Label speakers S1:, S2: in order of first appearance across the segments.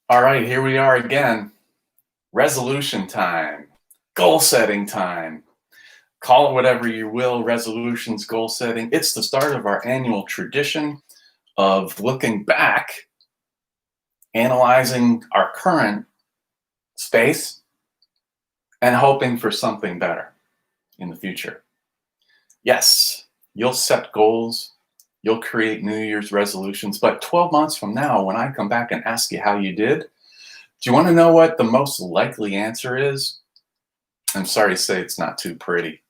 S1: All right, here we are again. Resolution time, goal setting time. Call it whatever you will, resolutions, goal setting. It's the start of our annual tradition of looking back, analyzing our current space, and hoping for something better in the future. Yes, you'll set goals, you'll create New Year's resolutions, but 12 months from now, when I come back and ask you how you did, do you want to know what the most likely answer is? I'm sorry to say it's not too pretty.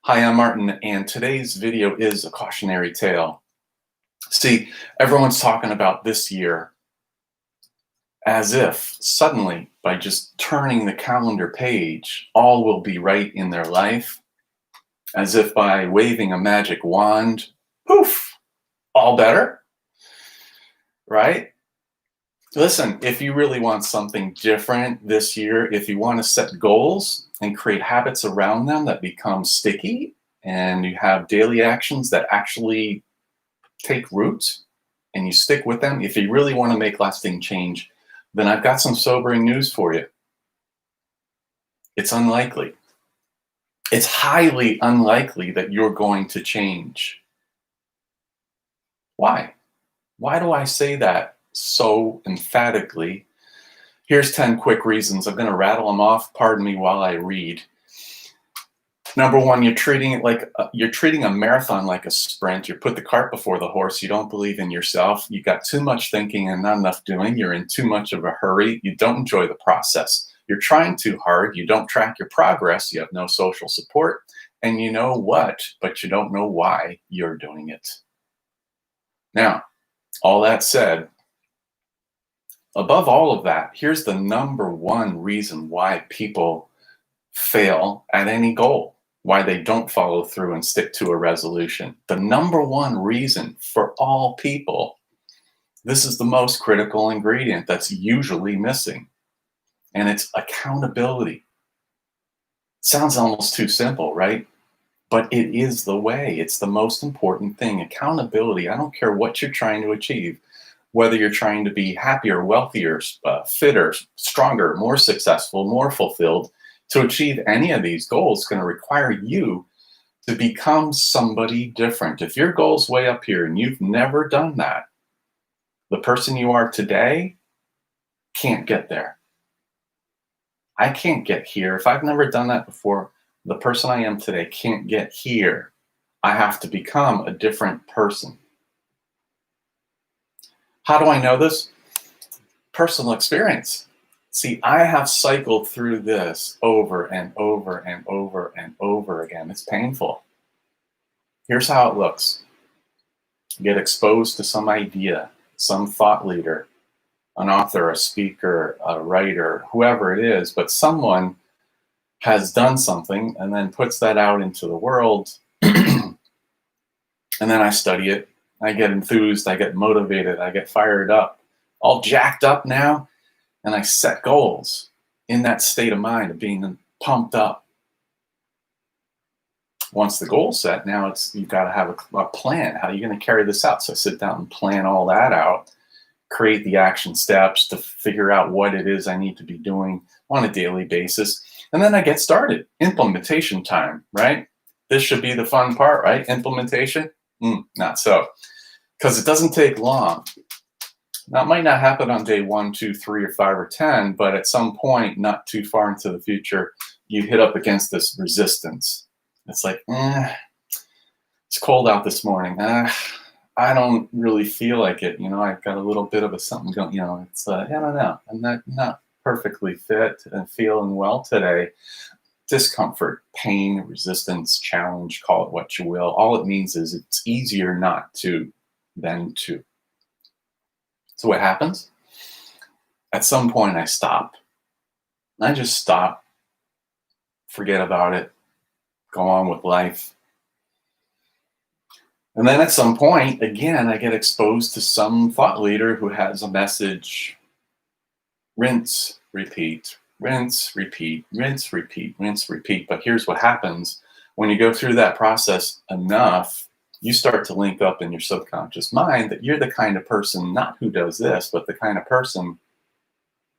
S1: Hi, I'm Martin, and today's video is a cautionary tale. See, everyone's talking about this year as if suddenly, by just turning the calendar page, all will be right in their life, as if by waving a magic wand, poof, all better, right? Listen, if you really want something different this year, if you want to set goals and create habits around them that become sticky, and you have daily actions that actually take root and you stick with them, if you really want to make lasting change, then I've got some sobering news for you. It's unlikely. It's highly unlikely that you're going to change. Why? Why do I say that so emphatically? Here's 10 quick reasons. I'm going to rattle them off. Pardon me while I read. Number one, you're treating a marathon like a sprint. You put the cart before the horse. You don't believe in yourself. You got too much thinking and not enough doing. You're in too much of a hurry. You don't enjoy the process. You're trying too hard. You don't track your progress. You have no social support. And you know what, but you don't know why you're doing it. Now, all that said, above all of that, here's the number one reason why people fail at any goal, why they don't follow through and stick to a resolution. The number one reason for all people, this is the most critical ingredient that's usually missing, and it's accountability. Sounds almost too simple, right? But it is the way. It's the most important thing. Accountability. I don't care what you're trying to achieve, whether you're trying to be happier, wealthier, fitter, stronger, more successful, more fulfilled. To achieve any of these goals is going to require you to become somebody different. If your goal's way up here and you've never done that, the person you are today can't get there. I can't get here. If I've never done that before, the person I am today can't get here. I have to become a different person. How do I know this? Personal experience. See, I have cycled through this over and over and over and over again. It's painful. Here's how it looks. You get exposed to some idea, some thought leader, an author, a speaker, a writer, whoever it is, but someone has done something and then puts that out into the world. And then I study it. I get enthused. I get motivated. I get fired up, all jacked up now. And I set goals in that state of mind of being pumped up. Once the goal's set, now you've got to have a plan. How are you going to carry this out? So I sit down and plan all that out, create the action steps to figure out what it is I need to be doing on a daily basis. And then I get started. Implementation time, right? This should be the fun part, right? Implementation? Not so. Because it doesn't take long. Now, it might not happen on day 1, 2, 3, or 5, or 10, but at some point, not too far into the future, you hit up against this resistance. It's like, it's cold out this morning. I don't really feel like it. I've got a little bit of a something going, it's, I don't know. I'm not perfectly fit and feeling well today. Discomfort, pain, resistance, challenge, call it what you will. All it means is it's easier not to than to. So what happens? At some point, I stop. I just stop, forget about it, go on with life. And then at some point, again, I get exposed to some thought leader who has a message. Rinse, repeat, rinse, repeat, rinse, repeat, rinse, repeat. But here's what happens. When you go through that process enough, you start to link up in your subconscious mind that you're the kind of person, not who does this, but the kind of person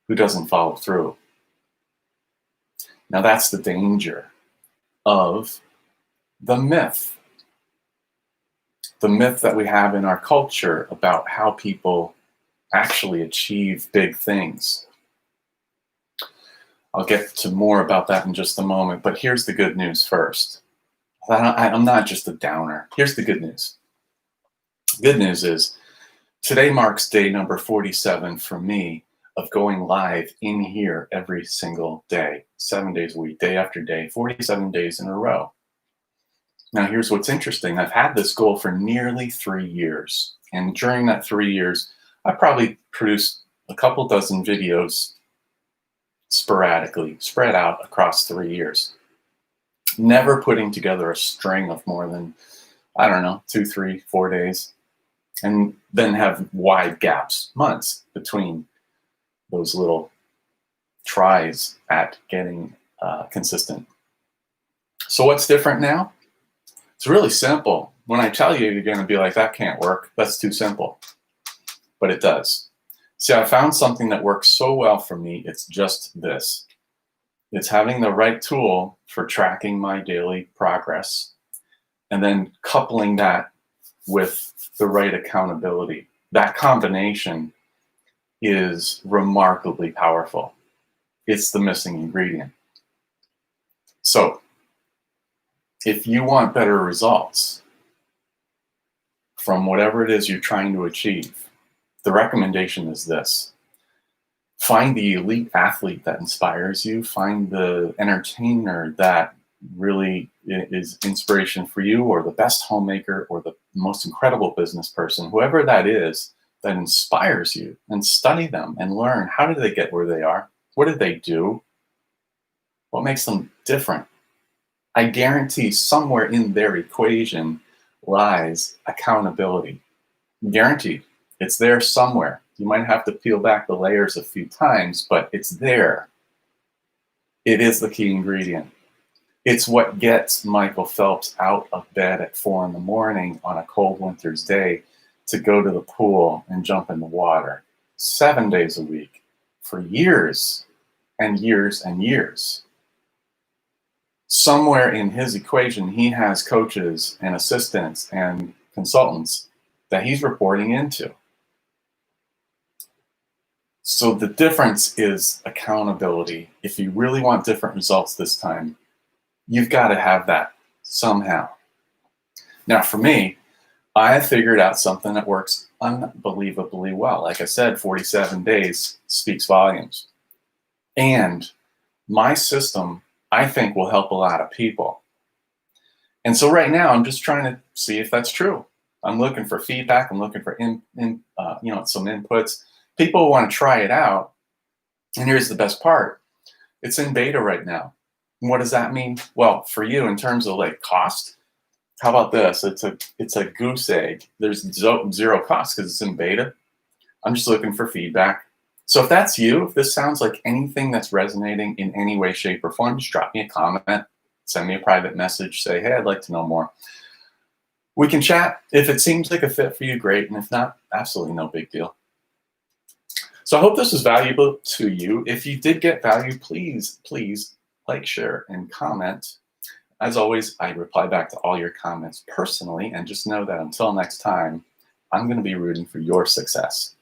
S1: who doesn't follow through. Now, that's the danger of the myth. The myth that we have in our culture about how people actually achieve big things. I'll get to more about that in just a moment, but here's the good news first. I'm not just a downer. Here's the good news. Good news is today marks day number 47 for me of going live in here every single day, 7 days a week, day after day, 47 days in a row. Now, here's what's interesting. I've had this goal for nearly 3 years. And during that 3 years, I probably produced a couple dozen videos sporadically, spread out across 3 years. Never putting together a string of more than, 2, 3, 4 days. And then have wide gaps, months, between those little tries at getting consistent. So what's different now? It's really simple. When I tell you, you're going to be like, that can't work. That's too simple. But it does. See, I found something that works so well for me. It's just this. It's having the right tool for tracking my daily progress and then coupling that with the right accountability. That combination is remarkably powerful. It's the missing ingredient. So, if you want better results from whatever it is you're trying to achieve, the recommendation is this. Find the elite athlete that inspires you. Find the entertainer that really is inspiration for you, or the best homemaker, or the most incredible business person, whoever that is that inspires you, and study them and learn, how did they get where they are? What did they do? What makes them different? I guarantee somewhere in their equation lies accountability. Guaranteed. It's there somewhere. You might have to peel back the layers a few times, but it's there. It is the key ingredient. It's what gets Michael Phelps out of bed at 4 a.m. on a cold winter's day to go to the pool and jump in the water 7 days a week for years and years and years. Somewhere in his equation, he has coaches and assistants and consultants that he's reporting into. So the difference is accountability. If you really want different results this time, you've got to have that somehow. Now, for me, I figured out something that works unbelievably well. Like I said, 47 days speaks volumes. And my system, I think, will help a lot of people. And so right now, I'm just trying to see if that's true. I'm looking for feedback. I'm looking for some inputs. People want to try it out. And here's the best part. It's in beta right now. And what does that mean? Well, for you, in terms of like cost, how about this? It's a goose egg. There's zero cost because it's in beta. I'm just looking for feedback. So if that's you, if this sounds like anything that's resonating in any way, shape, or form, just drop me a comment, send me a private message, say, hey, I'd like to know more. We can chat. If it seems like a fit for you, great. And if not, absolutely no big deal. So I hope this was valuable to you. If you did get value, please like, share, and comment. As always, I reply back to all your comments personally, and just know that until next time, I'm going to be rooting for your success.